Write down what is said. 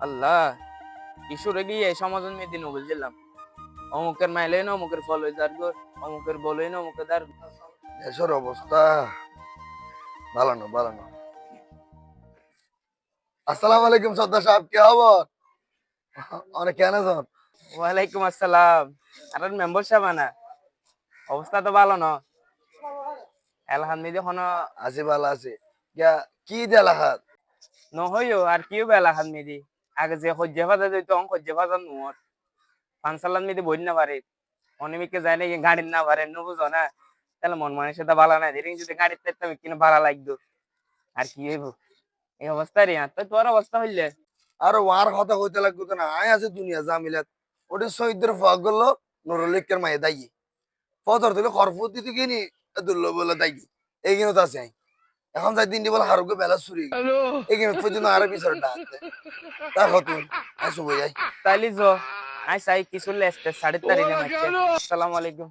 আল্লাহ কিশোরে গিয়ে সমাজন মেদিন বুঝলাম অমুকের মাইলে না অমুকের ফল হয়ে যার গো অমুকের বলে না অমুকের দার দেশের অবস্থা ভালো না ভালো না। আসসালামু আলাইকুম সর্দার সাহেব, কি খবর? অনেক কেন আছেন? ওয়ালাইকুম আসসালাম। আর মেম্বার সাহেব না অবস্থা তো ভালো না আলহামদুলিল্লাহ আছি ভালো আছি। क्या কি দেলা হাত? নহইও আর কিও বেলা খান মেদি আগে যে সহ্য ফাজা যেত সহ্য ফাজা নোর পানসালান মেদি বই না পারে অনেমিকে যায় নাকি গাড়ি না পারে নো বুঝো না তাহলে মন মানুষের তো ভালো না ধীরে যদি গাড়ি তেতাম কিনা ভালো লাগতো আর কি হইব এই অবস্থা রে আর তো তোর অবস্থা হইলে আরে ওয়ার কথা কইতে লাগতো তো না, আয় আছে দুনিয়া জামিলাত। ওটা শহীদের ফাগ গেলো নুরুলিকের মায়ে দাই ফজর দিলে খরফুত দিতে গিনি দুল্লো বলে দাই এইখানে তো আছে। এখন যাই দিন বলে হারুকে বেলা চুরি এইখানে পর্যন্ত আরো পিছনে ডাকতে দেখো তুমি আসো বই যাই। তাইলে যো আই সাই কিছু লেস্টে 4:30 মারছে আসসালামু আলাইকুম